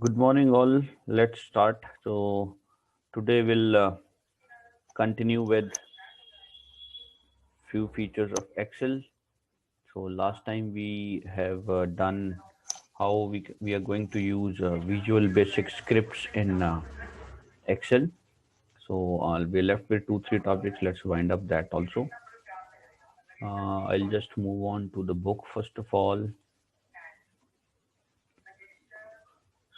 Good morning, all. Let's start. So today we'll continue with few features of Excel. So last time we have done how we are going to use Visual Basic scripts in Excel. So I'll be left with two three topics. Let's wind up that also. I'll just move on to the book first of all.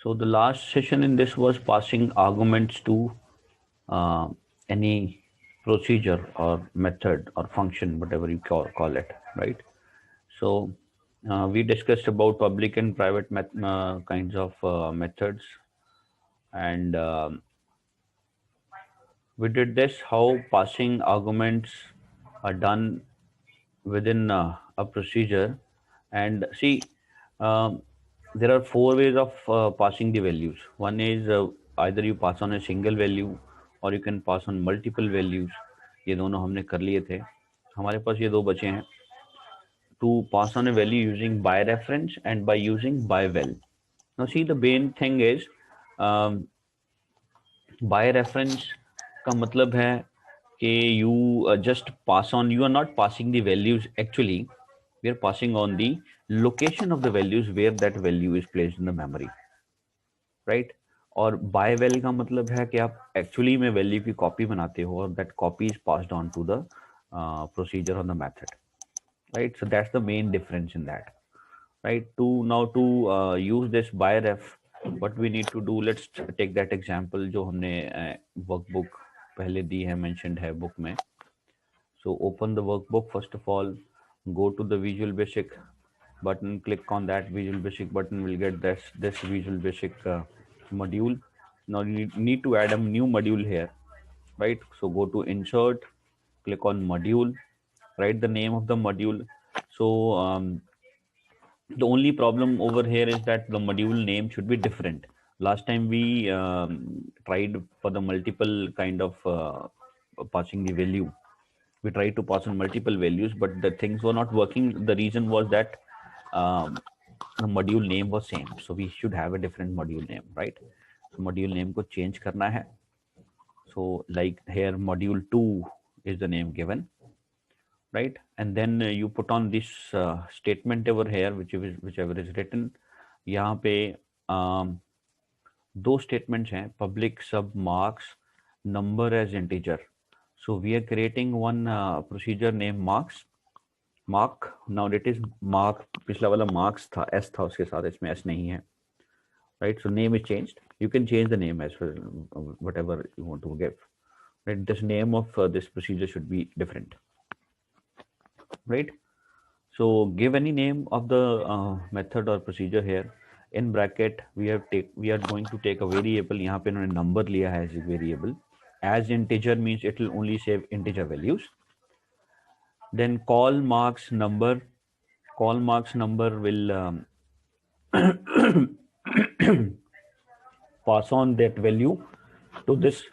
So the last session in this was passing arguments to uh, any procedure or method or function, whatever you call it, right? So we discussed about public and private kinds of methods, and we did this how passing arguments are done within a procedure. And see, um, there are four ways of passing the values. One is either you pass on a single value or you can pass on multiple values. ये दोनों हमने कर लिए थे. हमारे पास ये दो बचे हैं. To pass on a value using by reference and by using by well. Now see, the main thing is um, by reference का मतलब है कि you just pass on, you are not passing the values actually, we are passing on the location of the values where that value is placed in the memory, right? और by well का मतलब है कि आप actually में value की copy बनाते हो और that copy is passed on to the procedure or the method, right? So that's the main difference in that, right? To use this by ref, what we need to do, let's take that example जो हमने workbook पहले दी है, mentioned है book में. So open the workbook first of all, go to the Visual Basic button, click on that Visual Basic button, will get this Visual Basic module. Now you need to add a new module here, right? So go to insert, click on module, write the name of the module. So the only problem over here is that the module name should be different. Last time we tried for the multiple kind of passing the value. We tried to pass on multiple values, but the things were not working. The reason was that the module name was same. So we should have a different module name, right? So module name को change करना है. So like here module 2 is the name given, right? And then you put on this statement over here, whichever is written. यहाँ पे दो statements हैं, public sub marks, number as integer. So we are creating one procedure named mark. Now it is mark. पिछला वाला marks था, s था उसके साथ, इसमें s नहीं है, right? So name is changed. You can change the name as well, whatever you want to give, right? This name of this procedure should be different, right? So give any name of the method or procedure here. In bracket we are going to take a variable. यहाँ पे इन्होंने number लिया है as a variable. As integer means it will only save integer values. Then call marks number. Call marks number will pass on that value to this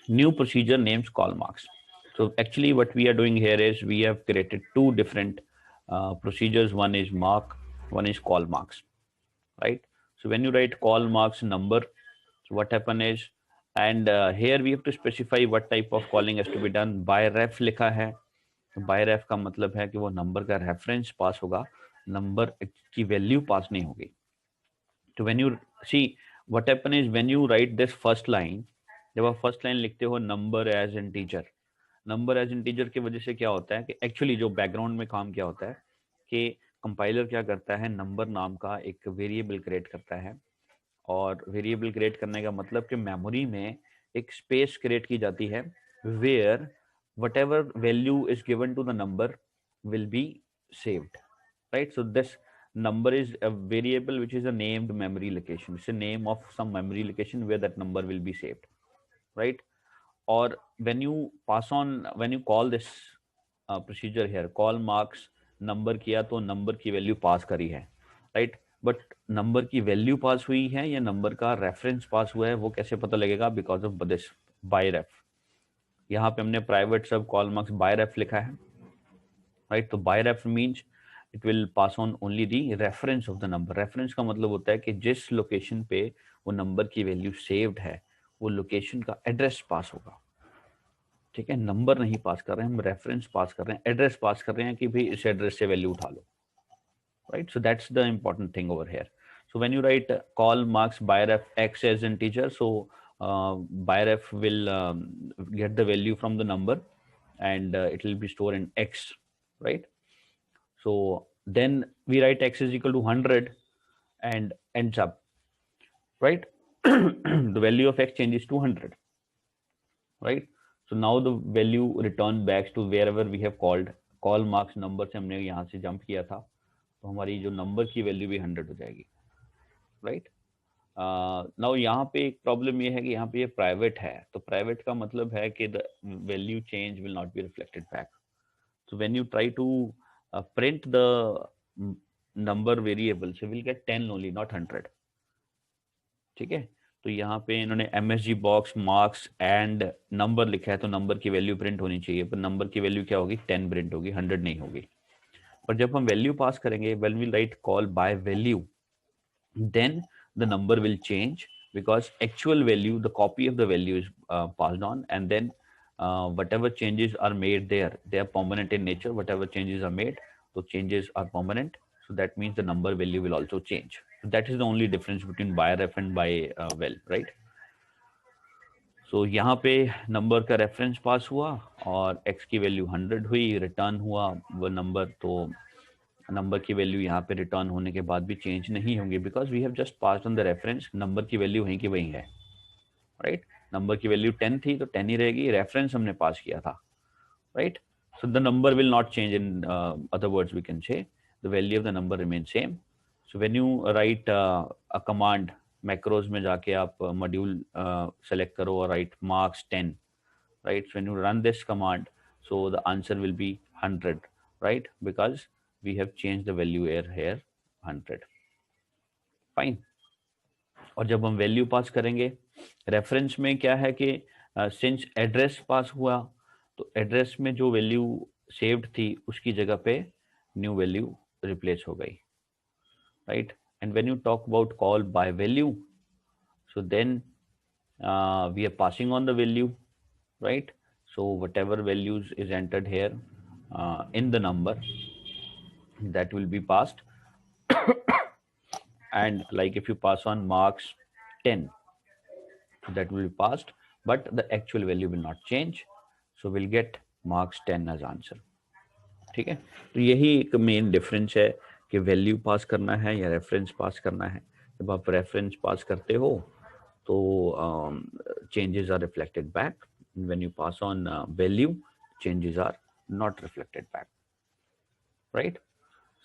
new procedure named call marks. So actually what we are doing here is we have created two different procedures. One is mark, one is call marks, right? So when you write call marks number, so what happen is, and here we have to specify what type of calling has to be done. By ref लिखा है. by ref का मतलब है कि वो number का reference पास होगा, number की value पास नहीं होगी. तो when you see, what happen is when you write this first line, जब आप फर्स्ट लाइन लिखते हो number as integer, number as integer की वजह से क्या होता है कि एक्चुअली जो बैकग्राउंड में काम क्या होता है कि कंपाइलर क्या करता है, नंबर नाम का एक वेरिएबल क्रिएट करता है. और वेरिएबल क्रिएट करने का मतलब कि मेमोरी में एक स्पेस क्रिएट की जाती है where whatever value is given to the number will be saved, right? So this number is a variable which is a named memory location. It's a name of some memory location where that number will be saved, right? Or when you pass on, when you call this procedure here, call marks number किया तो number की value pass करी है, right? But number की value pass हुई है या number का रेफरेंस पास हुआ है वो कैसे पता लगेगा? बिकॉज ऑफ दिस बाय रेफ. यहाँ पे हमने प्राइवेट सब कॉल मार्क्स बाय रेफ लिखा है, राइट? तो by ref means it will pass on only the reference of the number. Reference का मतलब होता है कि जिस लोकेशन पे वो नंबर की वैल्यू सेव्ड है वो लोकेशन का एड्रेस पास होगा। ठीक है, नंबर नहीं पास कर रहे हैं हम, रेफरेंस पास कर रहे हैं, एड्रेस पास कर रहे हैं कि भाई इस एड्रेस से वैल्यू उठा लो, right? So that's the important thing over here. So when you write call marks byref x as integer, so byref will get the value from the number and it will be stored in x, right? So then we write x is equal to 100 and ends up, right? The value of x changes to 100, right? So now the value return back to wherever we have called। Call marks number से हमने यहाँ से jump किया था तो हमारी जो number की वैल्यू भी 100 हो जाएगी, राइट? नाउ यहाँ पे एक प्रॉब्लम ये है कि यहाँ पे ये प्राइवेट है, तो प्राइवेट का मतलब है कि the value change will not be reflected back. So when you try to print the number variable से विल गेट 10 ओनली, नॉट 100। ठीक है, तो यहाँ पे इन्होंने MSG box marks and number लिखा है तो नंबर की वैल्यू प्रिंट होनी चाहिए, पर नंबर की वैल्यू क्या होगी? 10 प्रिंट होगी, 100 नहीं होगी। पर जब हम वैल्यू पास करेंगे, when we write call by value, then the number will change because actual value, the copy of the value is passed on, and then whatever changes are made there, they are permanent in nature. Whatever changes are made, those changes are permanent, so that means the number value will also change. So that is the only difference between by ref and by well, right? So यहाँ पे number का reference पास हुआ और x की value 100 हुई, return हुआ वो number, तो नंबर की वैल्यू यहाँ पे रिटर्न होने के बाद भी चेंज नहीं होंगी because we have just passed on the reference. Number की वैल्यू वहीं की वहीं है, राइट? नंबर की वैल्यू 10 थी तो 10 ही रहेगी, रेफरेंस हमने पास किया था, right? So the number will not change, in other words we can say the value of the number remain same. So when you write a command, macros में जाके आप मॉड्यूल सेलेक्ट करो और write marks 10, right? So when you run this command, so the answer will be 100, right? Because we have changed the value here 100, fine। और जब हम value pass करेंगे, reference में क्या है कि सिंस एड्रेस पास हुआ तो एड्रेस में जो वैल्यू सेव्ड थी उसकी जगह पे न्यू वैल्यू रिप्लेस हो गई, right? And when you talk about call by value, so then we are passing on the value, right? So whatever values is entered here in the number, that will be passed, and like if you pass on marks 10, that will be passed, but the actual value will not change, so we'll get marks 10 as answer। ठीक है, तो यही एक main difference है कि value pass करना है या रेफरेंस पास करना है। जब आप रेफरेंस पास करते हो तो changes are reflected back. When you pass on value, changes are not reflected back, right?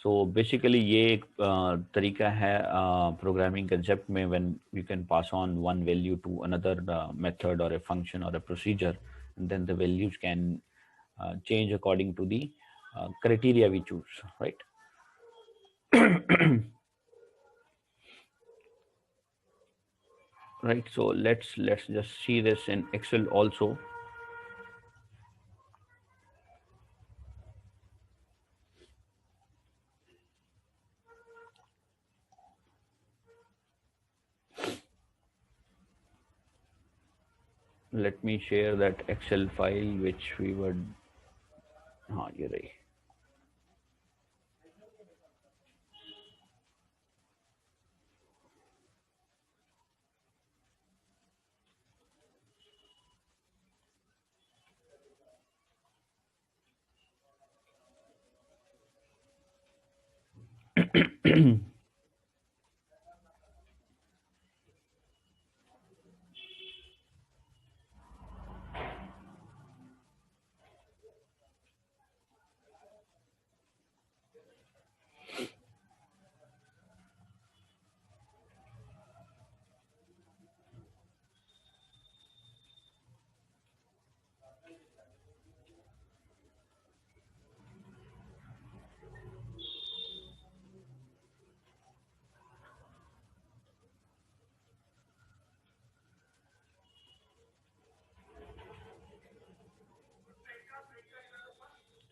So basically ये एक तरीका है प्रोग्रामिंग कंसेप्ट में, when you can pass on one value to another method or a function or a procedure, and then the values can change according to the criteria we choose, right? Right, so let's just see this in Excel also. Let me share that Excel file which we were, हाँ ये रही।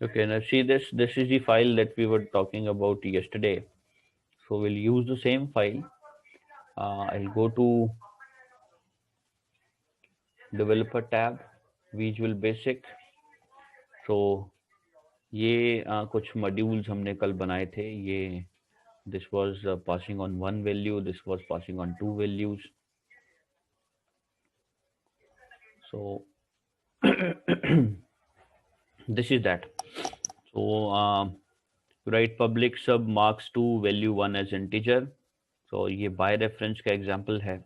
Okay, now see this. This is the file that we were talking about yesterday. So we'll use the same file. I'll go to developer tab, Visual Basic. So ये कुछ modules हमने कल बनाए थे. ये this was passing on one value. This was passing on two values. So this is that. So write public sub marks to value 1 as integer. So ये by reference का example है.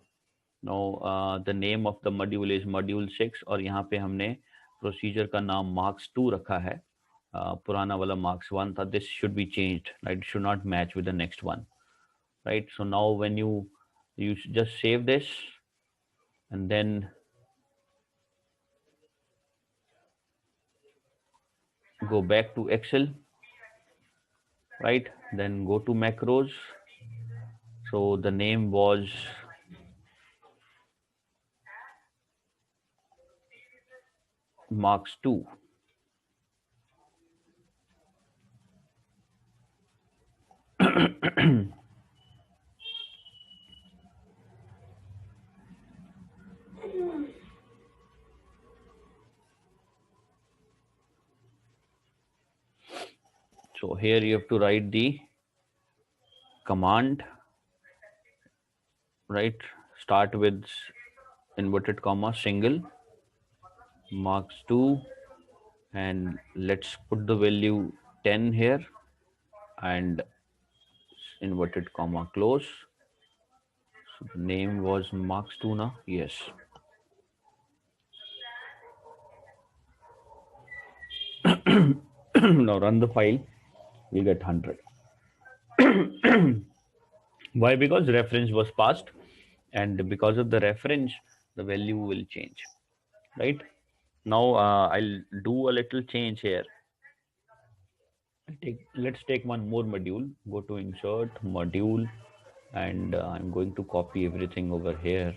Now the name of the module is module 6 और यहाँ पे हमने procedure का नाम marks 2 रखा है. पुराना वाला marks 1 था. This should be changed, right? It should not match with the next one, right? So now when you just save this and then go back to Excel, right? Then go to macros. So the name was marks 2. So here you have to write the command, right? Start with inverted comma single marks 2 and let's put the value 10 here and inverted comma close. So the name was marks 2 now. Yes. Now run the file, we get 100. Why? Because reference was passed and because of the reference the value will change, right? Now I'll do a little change here. Let's take one more module. Go to insert module and I'm going to copy everything over here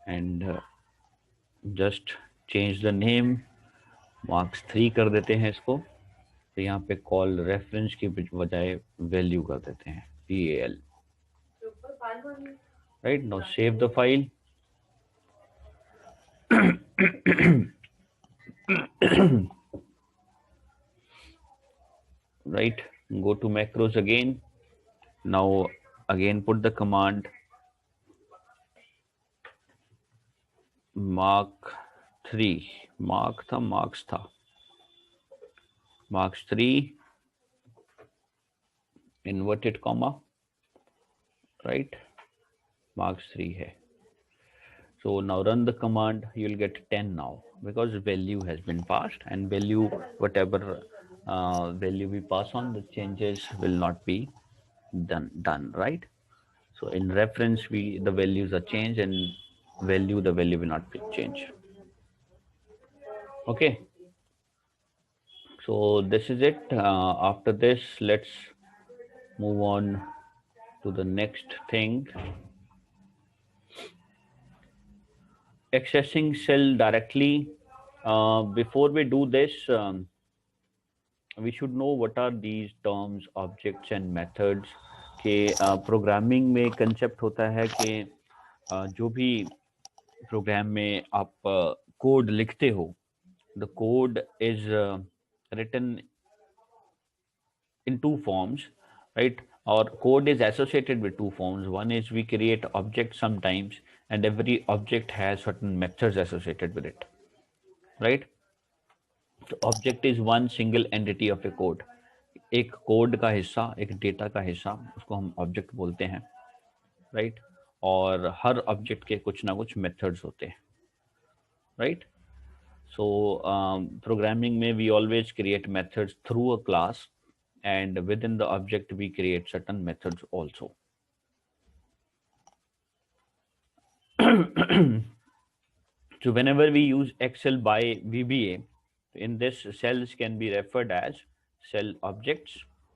and just change the name. marks 3 कर देते हैं इसको. तो यहाँ पे call reference की बजाय value कर देते हैं PAL. Right, now save the file. Right, go to macros again. Now again put the command mark 3. marks 3 inverted comma, right? marks 3 hai. So now run the command, you will get 10 now because value has been passed and value, whatever value we pass on, the changes will not be done, right? So in reference, the values are changed and the value will not be changed. Okay. So this is it. After this, let's move on to the next thing. Accessing cell directly. Before we do this, we should know what are these terms, objects and methods. के programming में concept होता है कि जो भी programme में आप code लिखते हो, the code is written in two forms, right? Or code is associated with two forms. One is we create objects sometimes and every object has certain methods associated with it, right? So object is one single entity of a code. एक code का हिस्सा, एक data का हिस्सा, उसको हम object बोलते हैं, राइट? और हर ऑब्जेक्ट के कुछ ना कुछ मेथड्स होते हैं, राइट? सो प्रोग्रामिंग में we always create methods through a class and within the object we create certain methods also. So whenever we use Excel by VBA, in this cells can be referred as cell objects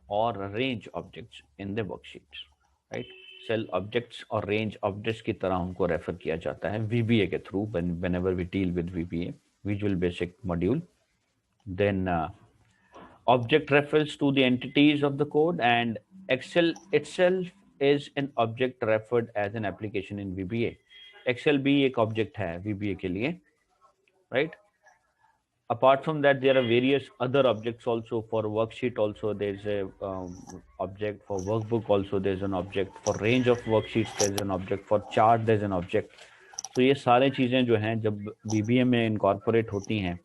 or range objects in the worksheets, right? Cell objects और range objects की तरह उनको refer किया जाता है VBA के through whenever we deal with VBA, Visual Basic module. Then object refers to the entities of the code, and Excel itself is an object referred as an application in VBA. Excel भी एक object है VBA के लिए, right? Apart from that, there are various other objects also. For worksheet also there's a object. For workbook also there's an object. For range of worksheets there's an object. For chart there's an object. तो ये सारे चीजें जो हैं जब VBA में incorporate होती हैं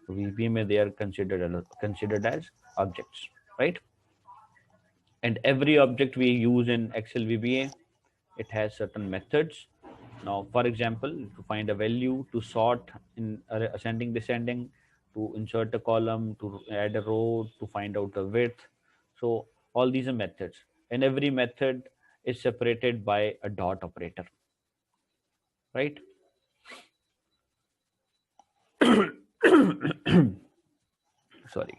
तो VBA में they are considered as objects, right? And every object we use in Excel VBA, it has certain methods. Now, for example, to find a value, to sort in ascending, descending, to insert a column, to add a row, to find out the width. So all these are methods, and every method is separated by a dot operator, right? Sorry.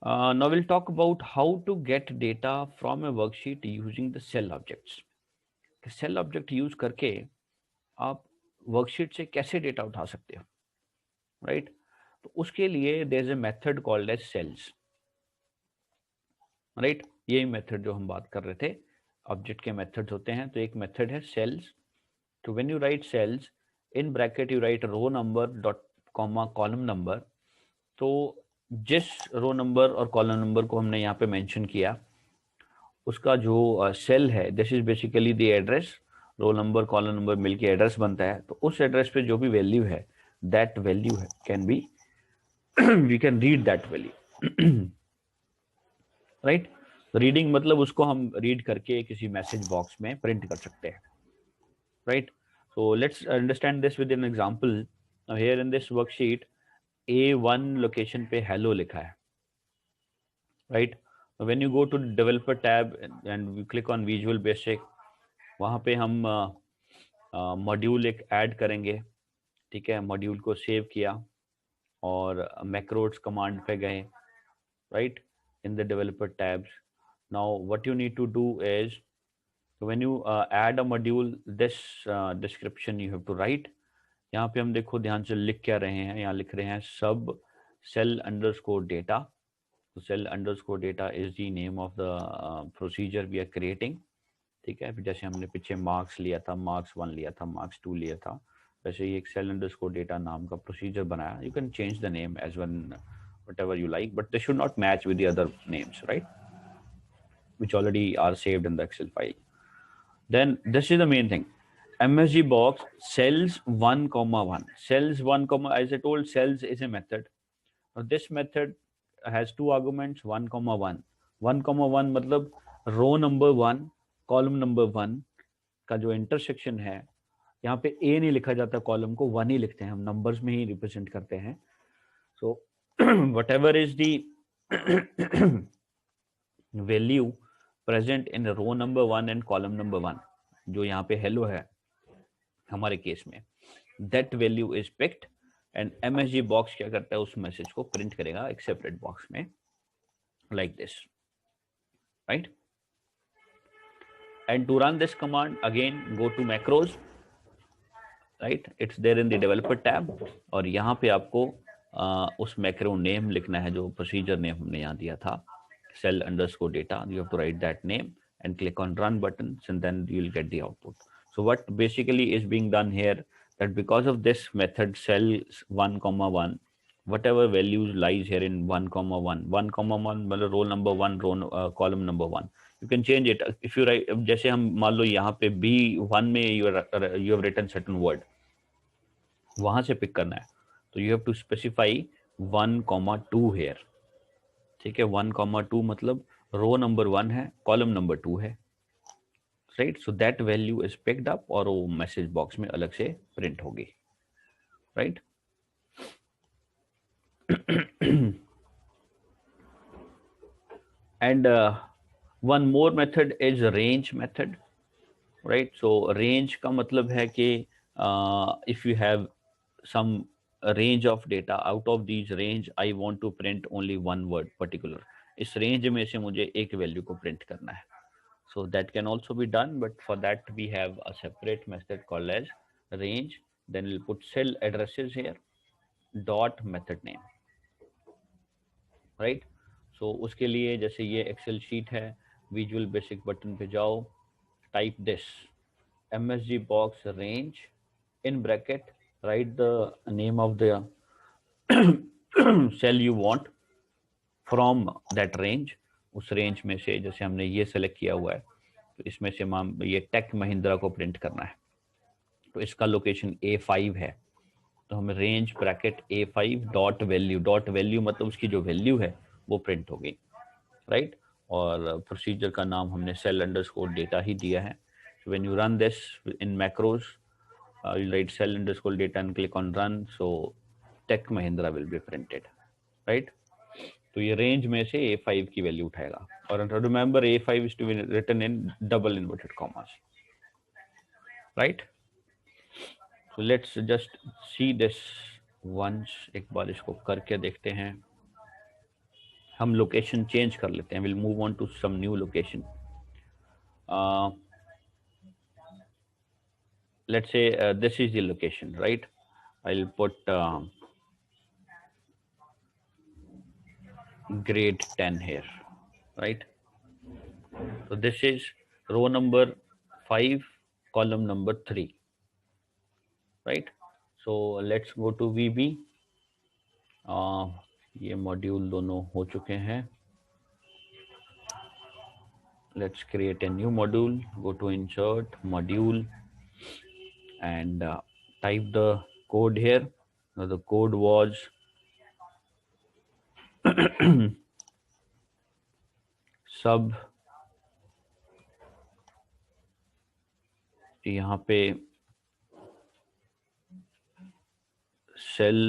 Now we'll talk about how to get data from a worksheet using the cell objects. Cell object use करके आप worksheet से कैसे data उठा सकते हो, right? तो उसके लिए there is a method called as cells, right? यही मेथड जो हम बात कर रहे थे, ऑब्जेक्ट के मेथड्स होते हैं। तो एक मेथड है सेल्स। तो when you write cells, in bracket you write row number dot comma column number. तो जिस रो नंबर और कॉलम नंबर को हमने यहाँ पे मेंशन किया, उसका जो सेल है, this is basically the address. Roll number column number मिलके एड्रेस बनता है। तो उस एड्रेस पे जो भी वैल्यू है, दैट वैल्यू है can be we can read that value, right? Reading मतलब उसको हम रीड करके किसी मैसेज बॉक्स में प्रिंट कर सकते हैं, right? So let's understand this with an example. Here in this worksheet A1 location पे हेलो लिखा है, right? When you go to developer tab and we click on Visual Basic, वहाँ पे हम मॉड्यूल एक ऐड करेंगे, ठीक है? मॉड्यूल को सेव किया और मैक्रोज कमांड पे गए, right? In the developer tabs. Now what you need to do is, when you add a module, this description you have to write. यहाँ पे हम देखो ध्यान से लिख क्या रहे हैं, यहाँ लिख रहे हैं सब सेल अंडरस्कोर डेटा। तो cell underscore data is the name of the procedure we are creating, ठीक है? जैसे हमने पीछे मार्क्स लिया था, मार्क्स 1 लिया था, मार्क्स 2 लिया था, वैसे ही एक सेल अंडरस्कोर डेटा नाम का प्रोसीजर बनाया। You can change the name as one whatever you like, but they should not match with the other names, right, which already are saved in the Excel file. Then this is the main thing, MSG box cells 1 comma 1, cells 1 comma, as I told, cells is a method. Now this method has two arguments, 1 comma 1। 1 comma 1 मतलब रो number 1 column number 1 का जो intersection है, यहाँ पे ए नहीं लिखा जाता, column को 1 ही लिखते हैं, हम नंबर्स में ही रिप्रेजेंट करते हैं। सो whatever is the value present in row number 1 and column number 1, जो यहाँ पे हेलो है हमारे केस में, that value is picked and MSG box क्या करता है, उस मैसेज को प्रिंट करेगा एक सेपरेट बॉक्स में, like this, right? And to run this command, again go to macros, right? It's there in the developer tab, और यहाँ पे आपको उस मैक्रो नेम लिखना है जो प्रोसीजर नेम हमने यहाँ दिया था, cell underscore data. You have to write that name and click on run button, and then you'll get the output. So what basically is being done here, that because of this method cells 1 comma 1, whatever values lies here in 1 comma 1, 1 comma 1 मतलब roll number 1, row column number 1, you can change it. If you write, जैसे हम मान लो यहाँ पे B1 में you have written certain word, वहां से pick करना है, तो you have to specify 1 comma 2 here, ठीक है? 1 comma 2 मतलब रो नंबर 1 है, कॉलम नंबर 2 है, right? So that value is picked up और वो मैसेज बॉक्स में अलग से प्रिंट होगी, right? And one more method is range method, right? So range का मतलब है कि if you have some range of data, out of these range I want to print only one word particular, इस range में से मुझे एक value को प्रिंट करना है, so that can also be done, but for that we have a separate method called as range. Then we'll put cell addresses here, dot method name, right. So उसके लिए जैसे ये एक्सेल शीट है, Visual Basic button पे जाओ, type this MSG box range in bracket, write the name of the cell you want from that range। उस range में से जैसे हमने ये सेलेक्ट किया हुआ है, तो इसमें से ये टेक महिंद्रा को प्रिंट करना है, तो इसका लोकेशन A5 है, तो हमें range bracket A5 dot value मतलब उसकी जो वैल्यू है वो प्रिंट हो गई, राइट। और प्रोसीजर का नाम हमने सेल अंडरस्कोर डेटा ही दिया है। When you run this in macros, you'll write cell underscore data and click on run, so tech mahindra will be printed, right। तो ये रेंज में से A5 की वैल्यू उठाएगा, और remember A5 is to be written in double inverted commas, right। so let's just see this once, एक बार इसको करके देखते हैं। हम लोकेशन चेंज कर लेते हैं, will move on to some new location. let's say this is the location, right। I'll put grade 10 here, right। so this is row number 5 column number 3, right। so let's go to VB। ये module दोनों हो चुके हैं। let's create a new module, go to insert module and type the code here। now the code was sub, यहाँ पे cell,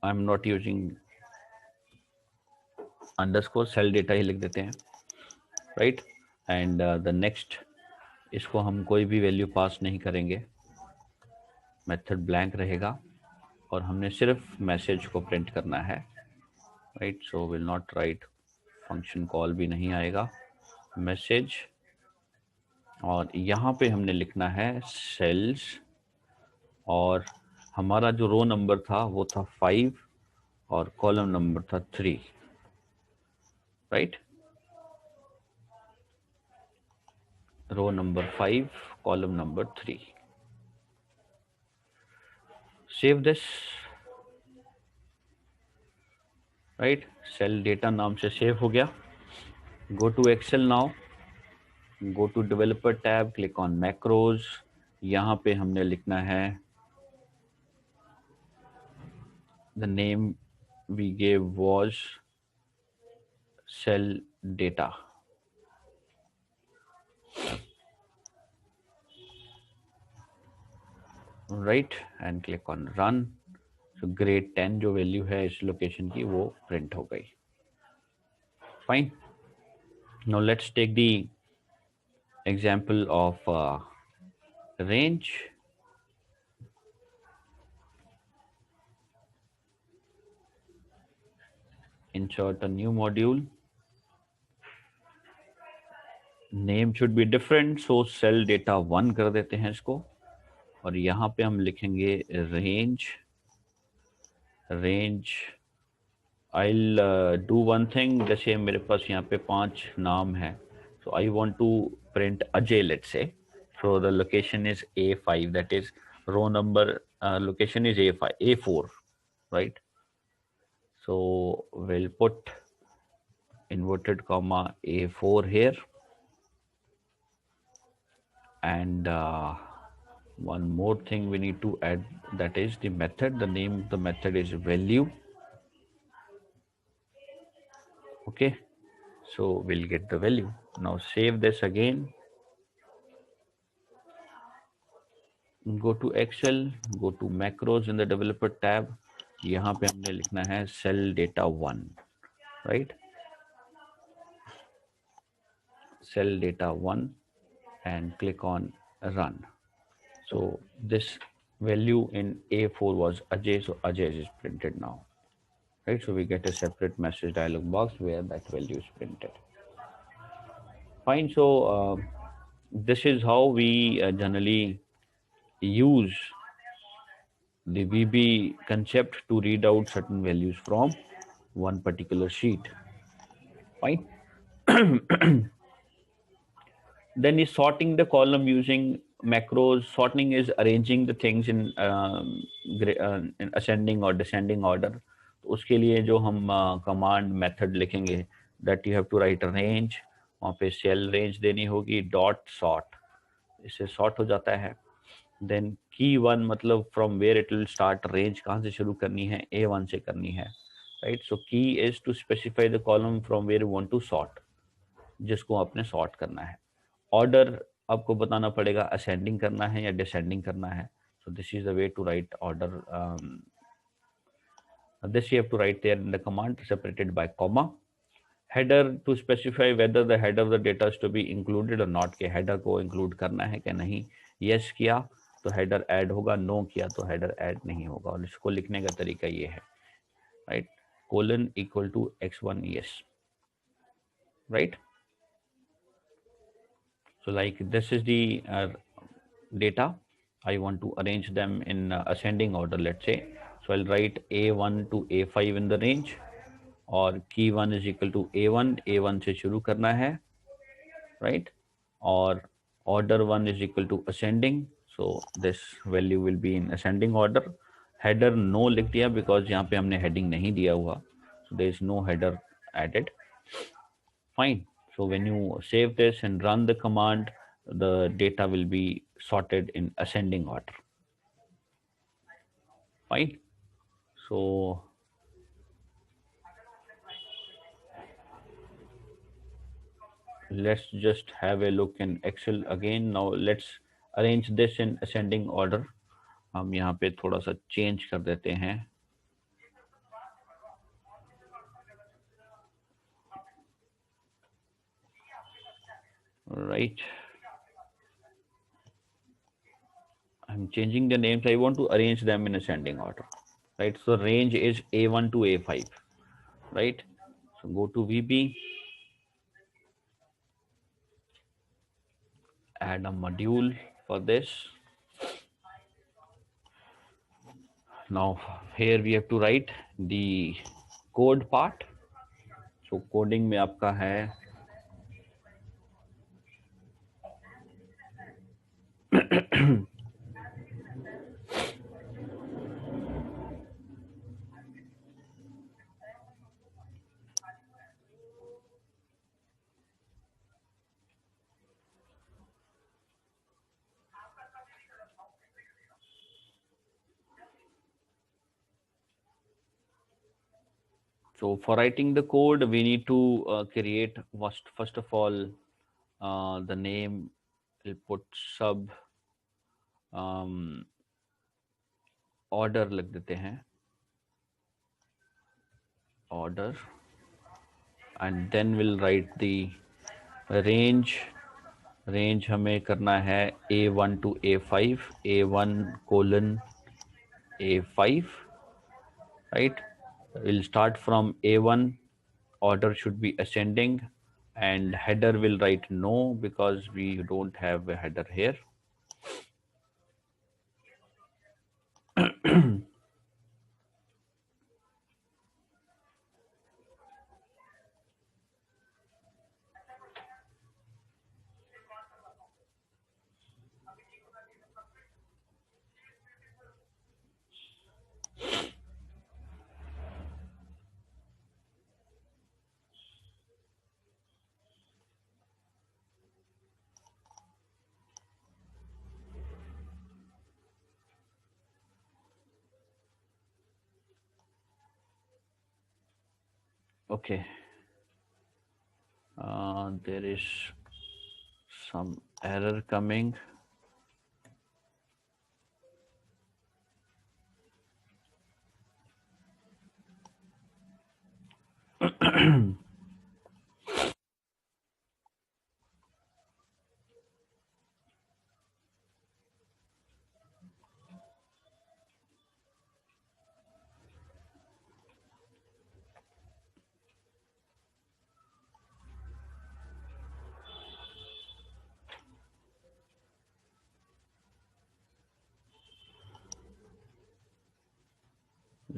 I'm not using underscore, cell data ही लिख देते हैं, राइट। एंड द नेक्स्ट, इसको हम कोई भी वैल्यू पास नहीं करेंगे, मेथड ब्लैंक रहेगा और हमने सिर्फ मैसेज को प्रिंट करना है, right. So will not right, function call भी नहीं आएगा, मैसेज। और यहाँ पे हमने लिखना है सेल्स, और हमारा जो रो नंबर था वो था 5 और कॉलम नंबर था 3, right. row number 5 column number 3, save this, right। cell data नाम से सेव हो गया। go to Excel now, go to developer tab, click on macros। यहाँ पे हमने लिखना है the name we gave was cell data, right, and click on run। so grade 10 जो वैल्यू है इस लोकेशन की वो प्रिंट हो गई, fine. now let's take the example of range। insert a new module, name should be different, so cell data 1 कर देते हैं इसको, और यहाँ पे हम लिखेंगे range। I'll do one thing, जैसे मेरे पास यहाँ पे 5 नाम है, so I want to print Ajay, let's say, so the location is A5, that is row number location is A4, right। so we'll put inverted comma A4 here, and one more thing we need to add, that is the method, the name of the method is value, okay। so we'll get the value। now save this again, go to Excel, go to macros in the developer tab, यहाँ पे हमने लिखना है cell data 1, right, cell data 1, and click on run। so this value in A4 was Ajay, so Ajay is printed now, right। so we get a separate message dialog box where that value is printed, fine। so this is how we generally use the VB concept to read out certain values from one particular sheet. Fine. Then is sorting the column using macros. Sorting is arranging the things in ascending or descending order. तो उसके लिए जो हम command method लिखेंगे, that you have to write range, वहाँ पे cell range देनी होगी, डॉट सॉर्ट, इससे सॉर्ट हो जाता है. देन की वन मतलब from where it will start, range कहाँ से शुरू करनी है, A1 से करनी है, right. So key is to specify the column from where you want to sort, जिसको आपने सॉर्ट करना है. ऑर्डर आपको बताना पड़ेगा असेंडिंग करना है या डिसेंडिंग करना है. So this is the way to write order. This you have to write there in the command separated by comma. Header to specify whether the header of the data is to be included or not, के header को include करना है क्या नहीं. yes किया तो header add होगा, no किया तो header add नहीं होगा. और इसको लिखने का तरीका ये है, right, colon equal to x1 yes, right. So like this is the data. I want to arrange them in ascending order, let's say. So I'll write A1 to A5 in the range, और key 1 is equal to A1, A1 से शुरू करना है, right, और order 1 is equal to ascending, so this value will be in ascending order. Header no लिख दिया because यहाँ पे हमने heading नहीं दिया हुआ, so there is no header added. Fine. So when you save this and run the command, the data will be sorted in ascending order. Fine. So let's just have a look in Excel again. Now let's arrange this in ascending order. हम यहाँ पे थोड़ा सा change कर देते हैं. Right. I'm changing the names. I want to arrange them in ascending order. Right. So range is A1 to A5. Right. So go to VB. Add a module for this. Now here we have to write the code part. So coding में आपका है So for writing the code, we need to create first of all the name. We'll put sub order लिख देते हैं, order, and then we'll write the range. Range हमें करना है A1 to A5, A1 colon A5, right. We'll start from A1, order should be ascending, and header will write no because we don't have a header here. Okay. There is some error coming.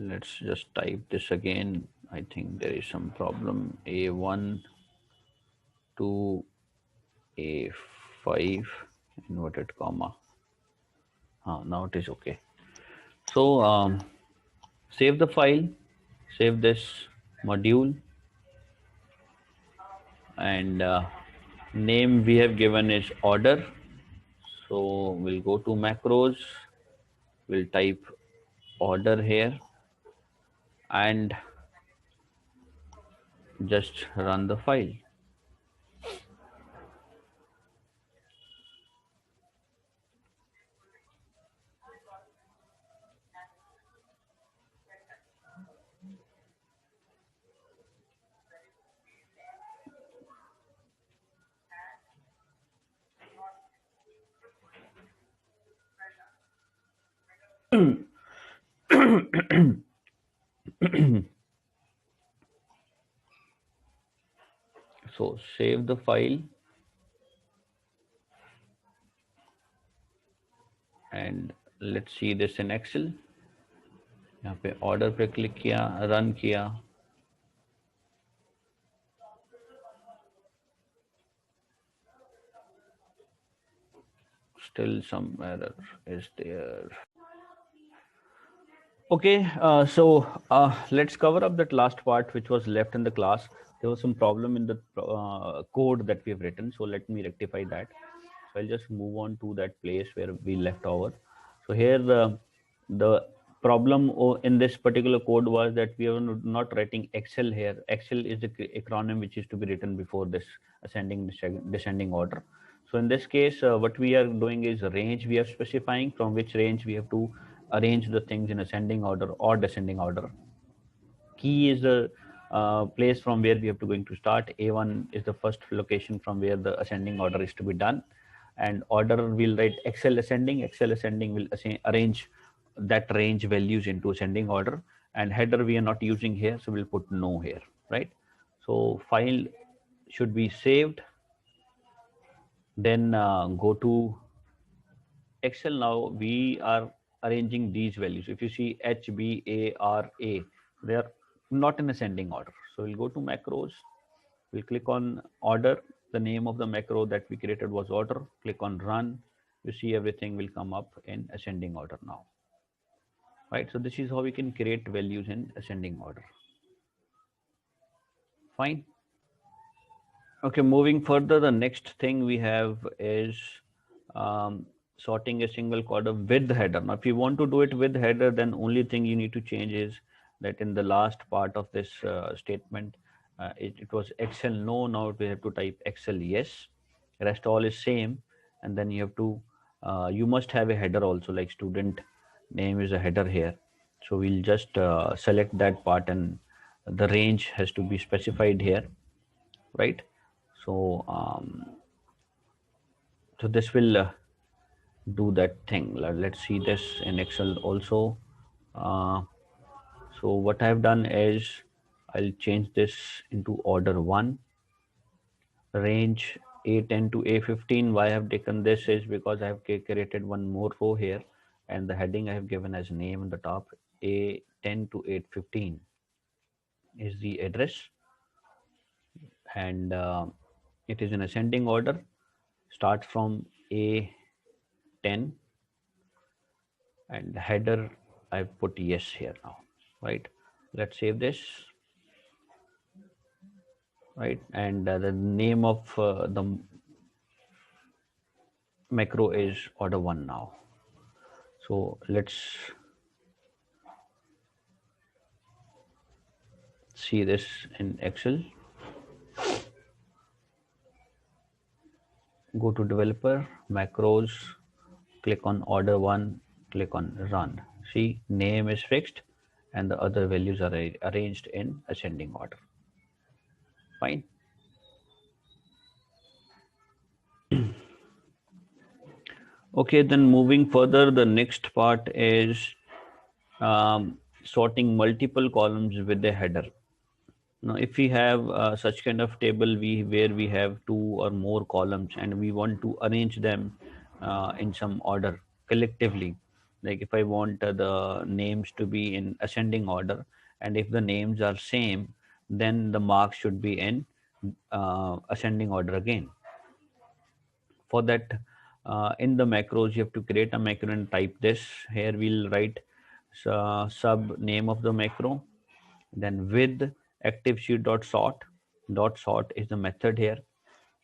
let's just type this again. I think there is some problem. A1 to A5 inverted comma. Now it is okay. So save the file, save this module, and name we have given is order. So we'll go to macros, we'll type order here and just run the file. So save the file and let's see this in Excel. यहाँ पे order पे click किया, run किया. Still some error is there. Okay, let's cover up that last part which was left in the class. There was some problem in the code that we have written. So let me rectify that. So I'll just move on to that place where we left over. So here the problem in this particular code was that we are not writing Excel here. Excel is the acronym which is to be written before this ascending descending order. So in this case, what we are doing is range we are specifying from which range we have to arrange the things in ascending order or descending order. Key is the place from where we have to going to start. A1 is the first location from where the ascending order is to be done. And order will write Excel ascending. Excel ascending will arrange that range values into ascending order. And header we are not using here, so we'll put no here, right? So file should be saved. Then go to Excel. Now we are arranging these values. If you see H, B, A, R, A, they are not in ascending order. So we'll go to macros. We'll click on order. The name of the macro that we created was order. Click on run. You see everything will come up in ascending order now. Right. So this is how we can create values in ascending order. Fine. Okay, moving further, the next thing we have is sorting a single column with header. Now, if you want to do it with header, then only thing you need to change is that in the last part of this statement, it was Excel no. Now we have to type Excel yes. Rest all is same, and then you have to you must have a header also, like student name is a header here. So we'll just select that part, and the range has to be specified here, right? So so this will do that thing. Let's see this in Excel also. So what I've done is I'll change this into order 1, range A10 to A15. Why I have taken this is because I have created one more row here, and the heading I have given as name on the top. A10 to A15 is the address, and it is in ascending order. Start from A10, and header I've put yes here now, right? Let's save this, right? And the name of the macro is order 1 now. So let's see this in Excel. Go to developer, macros, click on order 1, click on run. See, name is fixed and the other values are arranged in ascending order. Fine. Okay, then moving further, the next part is sorting multiple columns with a header. Now, if we have such kind of table where we have 2 or more columns and we want to arrange them in some order collectively, Like if I want the names to be in ascending order, and if the names are same, then the marks should be in ascending order again. For that, in the macros, you have to create a macro and type this. Here we'll write sub name of the macro, then with active sheet dot sort. Dot sort is the method here,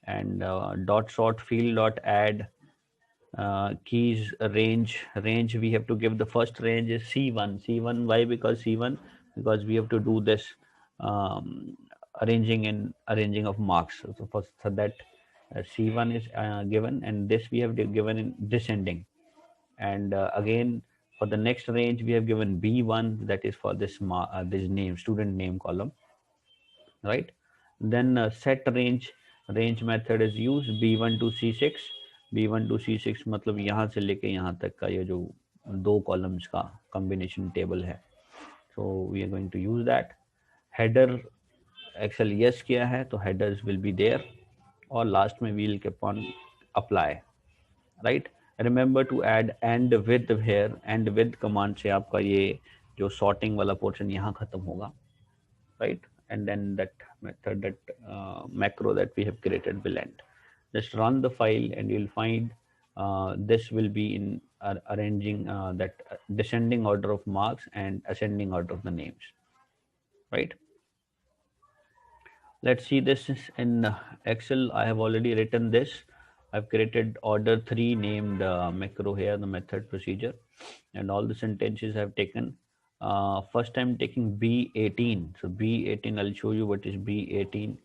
and dot sort field dot add keys range. We have to give the first range is c1. Why? Because c1, because we have to do this um, arranging of marks. So for that, c1 is given, and this we have given in descending. And again, for the next range we have given b1, that is for this name, student name column, right? Then set range method is used, b1 to c6. b1 to c6 मतलब यहाँ से लेके यहाँ तक का ये जो दो कॉलम्स का कॉम्बिनेशन टेबल है. So we are going to use that. Header excel yes किया है तो headers will be there, और last में we'll keep on apply, right? Remember to add and with here. And with command से आपका ये जो sorting वाला portion यहाँ खत्म होगा, right? And then that method, that macro that we have created will end. Just run the file and you'll find this will be in arranging that descending order of marks and ascending order of the names, right? Let's see this in Excel. I have already written this. I've created order 3 named macro here, the method procedure, and all the sentences I've taken. First I'm taking B18. So B18, I'll show you what is B18.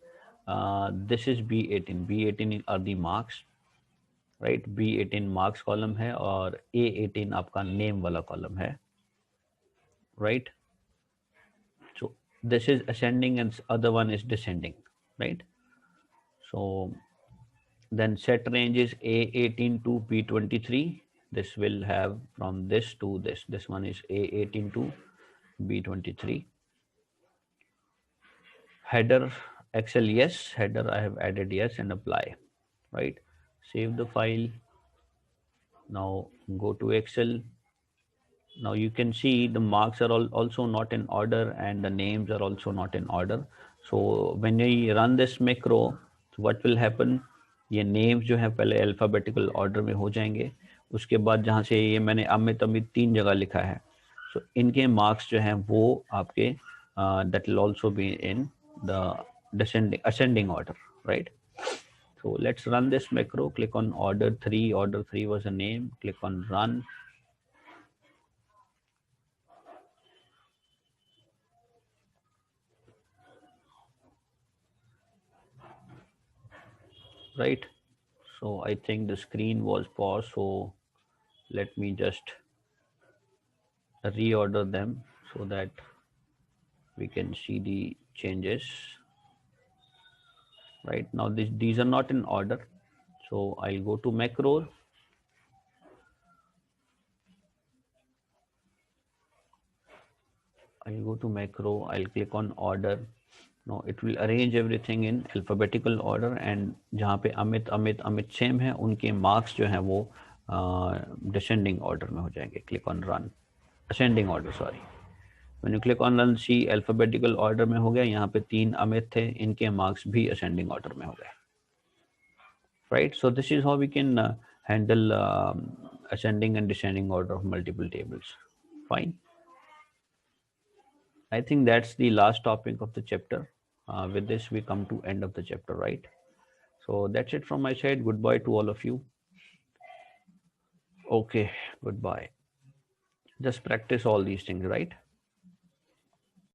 This is B18. B18 are the marks, right? B18 marks column है और A18 आपका name वाला column है, right? So this is ascending and other one is descending, right? So then set range is A18 to B23. This will have from this to this. This one is A18 to B23. Header Excel yes. Header I have added yes and apply, right? Save the file. Now go to Excel. Now you can see the marks are also not in order and the names are also not in order. So when you run this macro, what will happen? ये names जो है पहले alphabetical order में हो जाएंगे. उसके बाद जहाँ से ये मैंने अमित 3 जगह लिखा है, so इनके marks जो हैं वो आपके that will also be in the ascending order, right? So let's run this macro. Click on order 3. Order 3 was a name. Click on run. Right, so I think the screen was paused, so let me just reorder them so that we can see the changes. Right now these are not in order, so I'll go to macro. I'll click on order. Now it will arrange everything in alphabetical order, and जहाँ पे Amit same है, उनके marks जो हैं वो descending order में हो जाएंगे. Click on run. Ascending order, sorry. When you click on run, see alphabetical order में हो गया. यहाँ पे 3 अमित थे, इनके marks भी ascending order में हो गए. Right? So this is how we can handle ascending and descending order of multiple tables. Fine. I think that's the last topic of the chapter. With this, we come to end of the chapter, right? So that's it from my side. Goodbye to all of you. Okay, goodbye. Just practice all these things, right?